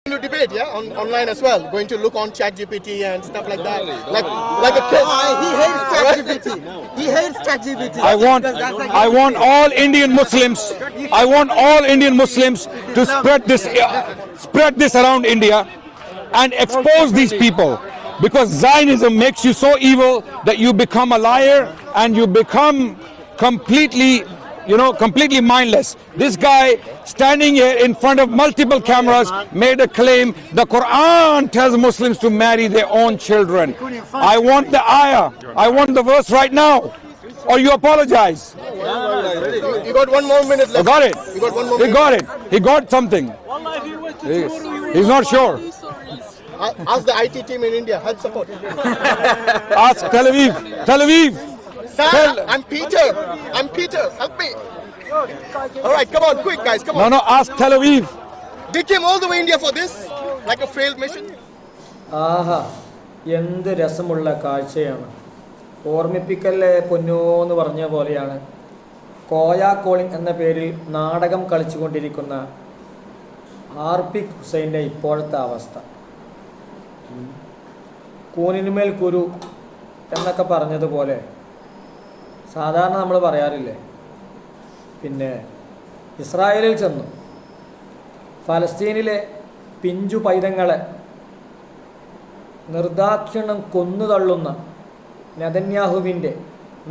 To debate, yeah, online as well. Going to look on ChatGPT and stuff like that. Like a kid. He hates ChatGPT. He hates ChatGPT. I want all Indian Muslims. I want all Indian Muslims to spread this around India and expose these people, because Zionism makes you so evil that you become a liar and you become completely mindless. This guy standing here in front of multiple cameras made a claim the Quran tells Muslims to marry their own children. I want the ayah. I want the verse right now. Or you apologize. You got 1 more minute left. I got it. You got 1 more He minute. got it. He got something. He's not sure. Ask the IT team in India. Help support. Ask Tel Aviv. Tel Aviv. Sir, I'm Peter. Help me. All right, come on, quick, guys. Come on. No, ask Tel Aviv. They came all the way India for this, like a failed mission. ആഹാ, എന്ത് രസമുള്ള കാഴ്ചയാണ്. ഓർമ്മിപ്പിക്കല്ലേ പൊന്നോ എന്ന് പറഞ്ഞ പോലെയാണ് Koya calling എന്ന പേരിൽ നാടകം കളിച്ചുകൊണ്ടിരിക്കുന്ന ആർപിക് ഹുസൈൻ്റെ ഇപ്പോഴത്തെ അവസ്ഥ. കൂനിനുമേൽ കുരു എന്നൊക്കെ പറഞ്ഞതുപോലെ സാധാരണ നമ്മൾ പറയാറില്ലേ, പിന്നെ ഇസ്രായേലിൽ ചെന്നു ഫലസ്തീനിലെ പിഞ്ചു പൈതങ്ങളെ നിർദാക്ഷിണ്യം കൊന്നുതള്ളുന്ന നെതന്യാഹുവിൻ്റെ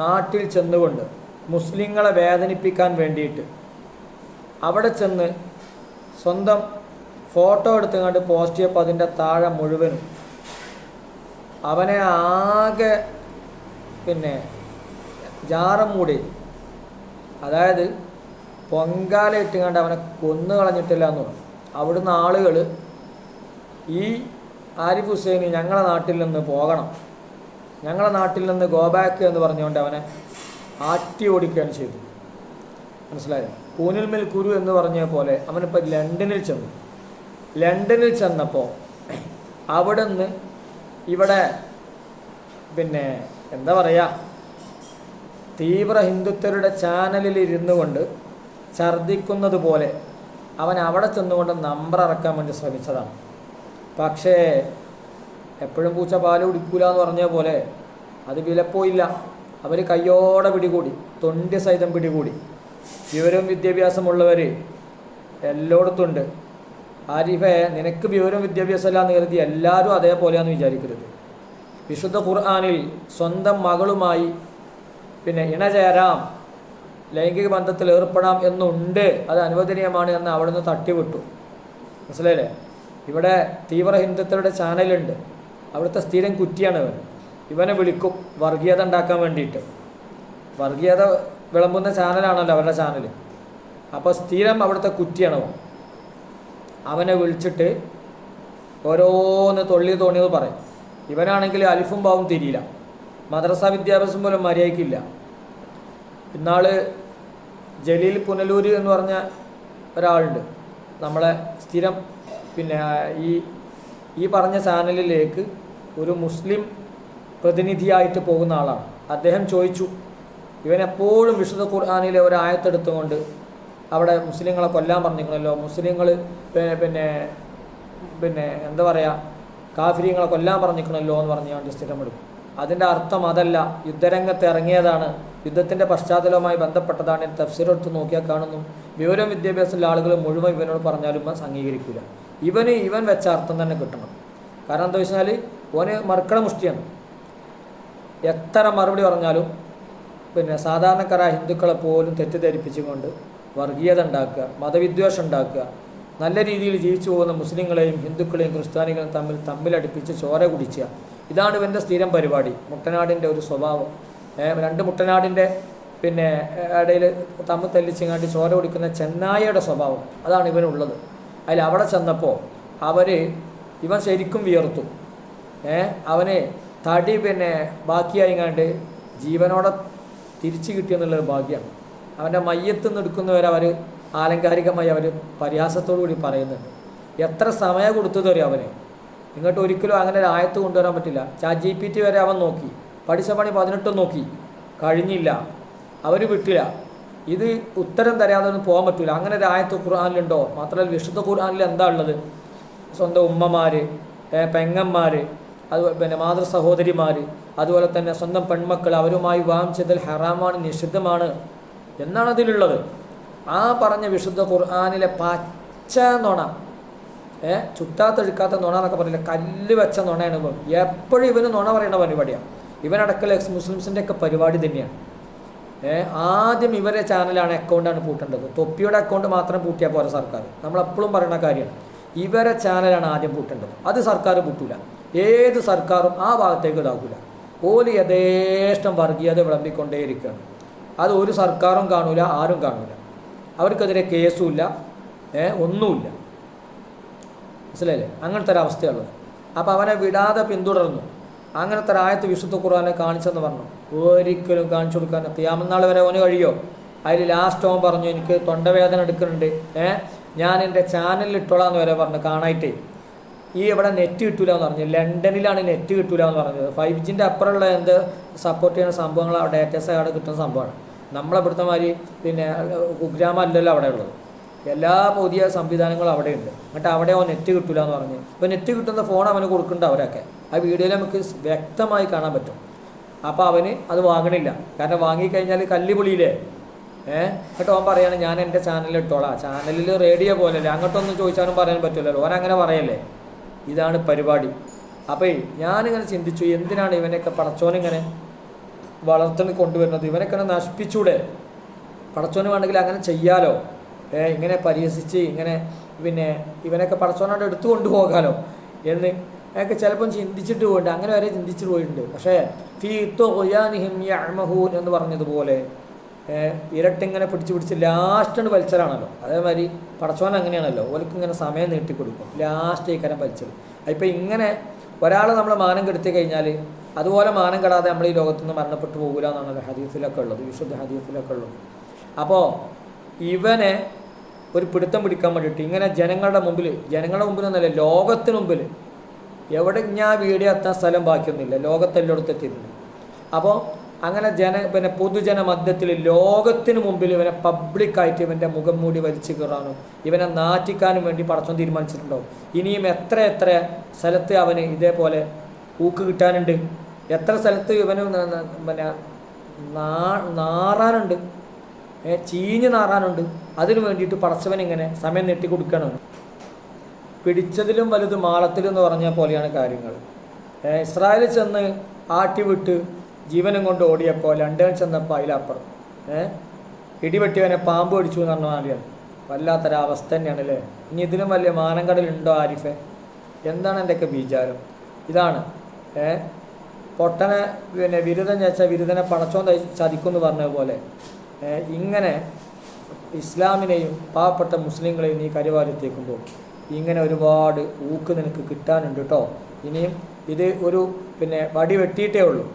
നാട്ടിൽ ചെന്നുകൊണ്ട് മുസ്ലിങ്ങളെ വേദനിപ്പിക്കാൻ വേണ്ടിയിട്ട് അവിടെ ചെന്ന് സ്വന്തം ഫോട്ടോ എടുത്തുകൊണ്ട് പോസ്റ്റ് ചെയ്യപ്പോൾ അതിൻ്റെ താഴെ മുഴുവനും അവനെ ആകെ ജാറം മൂടി, അതായത് പൊങ്കാല ഇട്ടുകൊണ്ട് അവനെ കൊന്നു കളഞ്ഞിട്ടില്ല എന്ന് പറഞ്ഞു. അവിടുന്ന് ആളുകൾ ഈ ആരിഫ് ഹുസൈന് ഞങ്ങളെ നാട്ടിൽ നിന്ന് പോകണം, ഞങ്ങളെ നാട്ടിൽ നിന്ന് ഗോബാക്ക് എന്ന് പറഞ്ഞുകൊണ്ട് അവനെ ആട്ടി ഓടിക്കുകയാണ് ചെയ്തത്. മനസ്സിലായോ? കൂനിൽമേൽ കുരു എന്ന് പറഞ്ഞ പോലെ അവനിപ്പോൾ ലണ്ടനിൽ ചെന്നപ്പോൾ അവിടെ നിന്ന് ഇവിടെ എന്താ പറയുക, തീവ്ര ഹിന്ദുത്വരുടെ ചാനലിൽ ഇരുന്നു കൊണ്ട് ഛർദ്ദിക്കുന്നത് പോലെ അവൻ അവിടെ ചെന്നുകൊണ്ട് നമ്പർ ഇറക്കാൻ വേണ്ടി ശ്രമിച്ചതാണ്. പക്ഷേ എപ്പോഴും പൂച്ച പാല് കുടിക്കൂല എന്ന് പറഞ്ഞ പോലെ അത് വിലപ്പോയില്ല. അവർ കയ്യോടെ പിടികൂടി, തൊണ്ടി സഹിതം പിടികൂടി. വിവരവും വിദ്യാഭ്യാസമുള്ളവർ എല്ലായിടത്തുണ്ട്. ആരിഫെ, നിനക്ക് വിവരവും വിദ്യാഭ്യാസം എല്ലാം കരുതി എല്ലാവരും അതേപോലെയാണെന്ന് വിചാരിക്കരുത്. വിശുദ്ധ ഖുർആനിൽ സ്വന്തം മകളുമായി ഇണചേരാം, ലൈംഗിക ബന്ധത്തിൽ ഏർപ്പെടാം എന്നുണ്ട്, അത് അനുവദനീയമാണ് എന്ന് അവിടെ നിന്ന് തട്ടിവിട്ടു. മനസ്സിലായില്ലേ? ഇവിടെ തീവ്ര ഹിന്ദുത്വരുടെ ചാനലുണ്ട്, അവിടുത്തെ സ്ഥിരം കുറ്റിയാണ് ഇവനെ വിളിക്കും വർഗീയത ഉണ്ടാക്കാൻ വേണ്ടിയിട്ട്. വർഗീയത വിളമ്പുന്ന ചാനലാണല്ലോ അവരുടെ ചാനൽ. അപ്പോൾ സ്ഥിരം അവിടുത്തെ കുറ്റിയാണ് അവനെ വിളിച്ചിട്ട് ഓരോന്ന് തോന്നിയത് പറയും. ഇവനാണെങ്കിൽ അലിഫും ബാവും തിരിയില്ല, മദ്രസ വിദ്യാഭ്യാസം പോലും മര്യാദയ്ക്കില്ല. ഇന്നാൾ ജലീൽ പുനലൂർ എന്ന് പറഞ്ഞ ഒരാളുണ്ട്, നമ്മളെ സ്ഥിരം ഈ പറഞ്ഞ ചാനലിലേക്ക് ഒരു മുസ്ലിം പ്രതിനിധിയായിട്ട് പോകുന്ന ആളാണ്. അദ്ദേഹം ചോദിച്ചു, ഇവനെപ്പോഴും വിശുദ്ധ ഖുർആനിലെ ഒരു ആയത്തെടുത്തുകൊണ്ട് അവിടെ മുസ്ലിങ്ങളെ കൊല്ലാൻ പറഞ്ഞിരിക്കണല്ലോ, മുസ്ലിങ്ങൾ എന്താ പറയുക, കാഫിര്യങ്ങളെ കൊല്ലാൻ പറഞ്ഞിരിക്കണല്ലോ എന്ന് പറഞ്ഞുകൊണ്ട് സ്ഥിരമെടുക്കും. അതിൻ്റെ അർത്ഥം അതല്ല, യുദ്ധരംഗത്ത് ഇറങ്ങിയതാണ്, യുദ്ധത്തിൻ്റെ പശ്ചാത്തലവുമായി ബന്ധപ്പെട്ടതാണ്. തഫ്സീറെടുത്ത് നോക്കിയാൽ കാണുന്നു, വിവരവും വിദ്യാഭ്യാസമുള്ള ആളുകൾ മുഴുവൻ ഇവനോട് പറഞ്ഞാലും അംഗീകരിക്കില്ല. ഇവൻ വെച്ച അർത്ഥം തന്നെ കിട്ടണം. കാരണം എന്താ വെച്ചാൽ ഓന് മർക്കട മുഷ്ടിയാണ്. എത്ര മറുപടി പറഞ്ഞാലും സാധാരണക്കാരായ ഹിന്ദുക്കളെ പോലും തെറ്റിദ്ധരിപ്പിച്ചുകൊണ്ട് വർഗീയത ഉണ്ടാക്കുക, മതവിദ്വേഷം ഉണ്ടാക്കുക, നല്ല രീതിയിൽ ജീവിച്ചു പോകുന്ന മുസ്ലിങ്ങളെയും ഹിന്ദുക്കളെയും ക്രിസ്ത്യാനികളെയും തമ്മിലടുപ്പിച്ച് ചോര കുടിക്കുക, ഇതാണ് ഇവൻ്റെ സ്ഥിരം പരിപാടി. മുട്ടനാടിൻ്റെ ഒരു സ്വഭാവം. രണ്ട് മുട്ടനാടിൻ്റെ ഇടയിൽ തമ്മിൽ തല്ലിച്ചങ്ങാട്ടി ചോര കുടിക്കുന്ന ചെന്നായയുടെ സ്വഭാവം, അതാണ് ഇവനുള്ളത്. അതിൽ അവിടെ ചെന്നപ്പോൾ ഇവൻ ശരിക്കും വിയർത്തു. അവന് തടി ബാക്കിയായിങ്ങാണ്ട് ജീവനോടെ തിരിച്ചു കിട്ടിയെന്നുള്ളൊരു ഭാഗ്യമാണ്. അവൻ്റെ മയ്യത്ത് നിന്ന് എടുക്കുന്നവരെ അവർ ആലങ്കാരികമായി അവർ പരിഹാസത്തോടു കൂടി പറയുന്നുണ്ട്. എത്ര സമയം കൊടുത്തതറിയോ അവന്? ഇങ്ങോട്ട് ഒരിക്കലും അങ്ങനെ ഒരു ആയത്ത് കൊണ്ടുവരാൻ പറ്റില്ല. ChatGPT വരെ അവൻ നോക്കി, പഠിച്ച പണി 18 നോക്കി, കഴിഞ്ഞില്ല, അവർ വിട്ടില്ല. ഇത് ഉത്തരം തരാതെ ഒന്നും പോകാൻ പറ്റില്ല. അങ്ങനെ ഒരു ആയത്ത് ഖുർആനിലുണ്ടോ? മാത്രമല്ല വിശുദ്ധ ഖുർആനിൽ എന്താ ഉള്ളത്? സ്വന്തം ഉമ്മമാർ, പെങ്ങന്മാർ, അതുപോലെ പിന്നെ മാതൃ സഹോദരിമാർ, അതുപോലെ തന്നെ സ്വന്തം പെൺമക്കൾ, അവരുമായി വിവാഹം ചെയ്തൽ ഹറാമാണ്, നിഷിദ്ധമാണ് എന്നാണ് അതിലുള്ളത്. ആ പറഞ്ഞ വിശുദ്ധ ഖുർആനിലെ പച്ച നുണ, ചുട്ടാത്തെടുക്കാത്ത നുണ എന്നൊക്കെ പറയില്ല, കല്ല് വെച്ച നുണയാണ്. എപ്പോഴും ഇവന് നുണ പറയുന്ന പരിപാടിയാണ്. ഇവനടക്കൽ എക്സ് മുസ്ലിംസിൻ്റെ ഒക്കെ പരിപാടി തന്നെയാണ്. ആദ്യം ഇവരെ ചാനലാണ്, അക്കൗണ്ടാണ് പൂട്ടേണ്ടത്. തൊപ്പിയുടെ അക്കൗണ്ട് മാത്രം പൂട്ടിയാൽ പോരാ സർക്കാർ. നമ്മളെപ്പോഴും പറയുന്ന കാര്യമാണ്, ഇവരെ ചാനലാണ് ആദ്യം പൂട്ടേണ്ടത്. അത് സർക്കാർ പൂട്ടില്ല. ഏത് സർക്കാരും ആ ഭാഗത്തേക്ക് ഇതാക്കില്ല. ഓല് യഥേഷ്ടം വർഗീയത വിളമ്പിക്കൊണ്ടേയിരിക്കുകയാണ്. അത് ഒരു സർക്കാരും കാണൂല, ആരും കാണൂല. അവർക്കെതിരെ കേസുമില്ല, ഒന്നുമില്ല. മനസ്സിലായില്ലേ? അങ്ങനത്തെ ഒരു അവസ്ഥയുള്ളത്. അപ്പോൾ അവനെ വിടാതെ പിന്തുടർന്നു. അങ്ങനത്തെ ഒരു ആയത്ത് വിശുദ്ധ ഖുർആനെ കാണിച്ചെന്ന് പറഞ്ഞു. ഒരിക്കലും കാണിച്ചു കൊടുക്കാൻ ഖിയാമത്ത് വരെ അവന് കഴിയോ? അതിൽ ലാസ്റ്റ് അവൻ പറഞ്ഞു, എനിക്ക് തൊണ്ടവേദന എടുക്കുന്നുണ്ട്, ഞാൻ എൻ്റെ ചാനലിൽ ഇട്ടോളാന്ന് വരെ പറഞ്ഞു. കാണായിട്ടേ ഈ ഇവിടെ നെറ്റ് കിട്ടൂല എന്ന് പറഞ്ഞു. ലണ്ടനിലാണ് നെറ്റ് കിട്ടൂല എന്ന് പറഞ്ഞത്. 5Gൻ്റെ അപ്പുറമുള്ള എന്ത് സപ്പോർട്ട് ചെയ്യുന്ന സംഭവങ്ങൾ ഡേറ്റാസ് അവിടെ കിട്ടുന്ന സംഭവമാണ്. നമ്മളിവിടുത്തെ മാതിരി പിന്നെ കുഗ്രാമം അല്ലല്ലോ അവിടെ ഉള്ളത്. എല്ലാ പുതിയ സംവിധാനങ്ങളും അവിടെയുണ്ട്. എന്നിട്ട് അവിടെ അവൻ നെറ്റ് കിട്ടൂല എന്ന് പറഞ്ഞു. ഇപ്പോൾ നെറ്റ് കിട്ടുന്ന ഫോൺ അവന് കൊടുക്കേണ്ട അവരൊക്കെ. ആ വീഡിയോയിൽ നമുക്ക് വ്യക്തമായി കാണാൻ പറ്റും. അപ്പോൾ അവന് അത് വാങ്ങണില്ല. കാരണം വാങ്ങിക്കഴിഞ്ഞാൽ കല്ലുപൊളിയില്ലേ. എന്നിട്ട് അവൻ പറയാണ്, ഞാൻ എൻ്റെ ചാനലിൽ ഇട്ടോളാം. ചാനലിൽ റേഡിയോ പോലല്ലേ, അങ്ങോട്ടൊന്നും ചോദിച്ചാലും പറയാൻ പറ്റില്ലല്ലോ. ഓൻ അങ്ങനെ പറയല്ലേ. ഇതാണ് പരിപാടി. അപ്പോൾ ഞാനിങ്ങനെ ചിന്തിച്ചു, എന്തിനാണ് ഇവനെയൊക്കെ പടച്ചോനിങ്ങനെ വളർത്തി കൊണ്ടുവരുന്നത്? ഇവനൊക്കെ നശിപ്പിച്ചൂടെ? പടച്ചോന് വേണമെങ്കിൽ അങ്ങനെ ചെയ്യാലോ. ഇങ്ങനെ പരിഹസിച്ച് ഇങ്ങനെ പിന്നെ ഇവനൊക്കെ പടച്ചോനോട് എടുത്തു കൊണ്ടുപോകാലോ എന്ന് അതൊക്കെ ചിലപ്പം ചിന്തിച്ചിട്ട് പോയിട്ടുണ്ട്. അങ്ങനെ വരെ ചിന്തിച്ചിട്ട് പോയിട്ടുണ്ട്. പക്ഷേ ഫീ തുഗ്യാനിഹിം യഅ്മഹൂൻ എന്ന് പറഞ്ഞതുപോലെ ഇരട്ടിങ്ങനെ പിടിച്ച് ലാസ്റ്റാണ് വലിച്ചലാണല്ലോ. അതേമാതിരി പടച്ചോൻ അങ്ങനെയാണല്ലോ, ഓർക്ക് ഇങ്ങനെ സമയം നീട്ടിക്കൊടുക്കും. ലാസ്റ്റ് ഈ കരം വലിച്ചത്. അപ്പോൾ ഇങ്ങനെ ഒരാൾ നമ്മൾ മാനം കെടുത്തി കഴിഞ്ഞാൽ അതുപോലെ മാനം കെടാതെ നമ്മൾ ഈ ലോകത്തുനിന്ന് മരണപ്പെട്ടു പോകില്ല എന്നാണല്ലോ ഹദീസിലൊക്കെ ഉള്ളത്, വിശുദ്ധ ഹദീസിലൊക്കെ ഉള്ളത്. അപ്പോൾ ഇവനെ ഒരു പിടുത്തം പിടിക്കാൻ വേണ്ടിയിട്ട് ഇങ്ങനെ ജനങ്ങളുടെ മുമ്പിൽ എന്നല്ല, ലോകത്തിന് മുമ്പിൽ എവിടെ ഞാൻ വീഡിയോ എത്താൻ സ്ഥലം ബാക്കിയൊന്നുമില്ല, ലോകത്തെല്ലായിടത്തും എത്തിയിട്ടുണ്ട്. അപ്പോൾ അങ്ങനെ പിന്നെ പൊതുജന മധ്യത്തിൽ ലോകത്തിന് മുമ്പിൽ ഇവനെ പബ്ലിക്കായിട്ട് ഇവൻ്റെ മുഖം മൂടി വലിച്ചു കയറാനും ഇവനെ നാറ്റിക്കാനും വേണ്ടി പടച്ചോൻ തീരുമാനിച്ചിട്ടുണ്ടാവും. ഇനിയും എത്ര സ്ഥലത്ത് അവന് ഇതേപോലെ ഊക്ക് കിട്ടാനുണ്ട്, എത്ര സ്ഥലത്ത് ഇവന് പിന്നെ നാറാനുണ്ട്, ചീഞ്ഞ് നാറാനുണ്ട്. അതിനു വേണ്ടിയിട്ട് പടച്ചവൻ ഇങ്ങനെ സമയം നീട്ടിക്കൊടുക്കണം. പിടിച്ചതിലും വലുത് മാളത്തിലും എന്ന് പറഞ്ഞ പോലെയാണ് കാര്യങ്ങൾ. ഇസ്രായേലിൽ ചെന്ന് ആട്ടിവിട്ട് ജീവനം കൊണ്ട് ഓടിയപ്പോൾ ലണ്ടനിൽ ചെന്നപ്പോൾ അതിലപ്പുറം ഇടിവെട്ടിയവനെ പാമ്പ് പിടിച്ചു എന്ന് പറഞ്ഞ മാതിരിയാണ്. വല്ലാത്തൊരവസ്ഥ തന്നെയാണ് അല്ലേ. ഇനി ഇതിലും വലിയ മാനങ്കടലുണ്ടോ ആരിഫെ? എന്താണ് എൻ്റെയൊക്കെ വിചാരം? ഇതാണ് പൊട്ടനെ പിന്നെ വിരുദ്ധം ചോദിച്ചാൽ വിരുദ്ധനെ പടച്ചോൻ ചതിക്കുമെന്ന് പറഞ്ഞതുപോലെ ഇങ്ങനെ ഇസ്ലാമിനെയും പാവപ്പെട്ട മുസ്ലിങ്ങളെയും നീ കരിവാരിത്തേക്കുമ്പോൾ ഇങ്ങനെ ഒരുപാട് ഊക്ക് നിനക്ക് കിട്ടാനുണ്ട് കേട്ടോ. ഇനിയും ഇത് ഒരു പിന്നെ വടി വെട്ടിയിട്ടേ ഉള്ളൂ.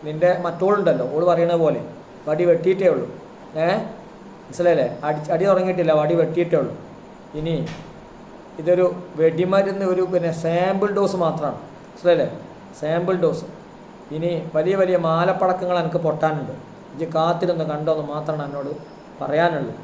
നിൻ്റെ മറ്റോളുണ്ടല്ലോ, ഓൾ പറയണ പോലെ വടി വെട്ടിയിട്ടേ ഉള്ളൂ. മനസ്സിലായില്ലേ? അടി തുടങ്ങിയിട്ടില്ല, വടി വെട്ടിയിട്ടേ ഉള്ളൂ. ഇനി ഇതൊരു വെടിമരുന്ന്, ഒരു പിന്നെ സാമ്പിൾ ഡോസ് മാത്രമാണ്. മനസ്സിലായില്ലേ? Sample dose. ഇനി വലിയ വലിയ മാലപ്പടക്കങ്ങൾ എനിക്ക് പൊട്ടാനുണ്ട്. ഇത് കാത്തിരുന്ന് കണ്ടോന്ന് മാത്രമാണ് എന്നോട് പറയാനുള്ളത്.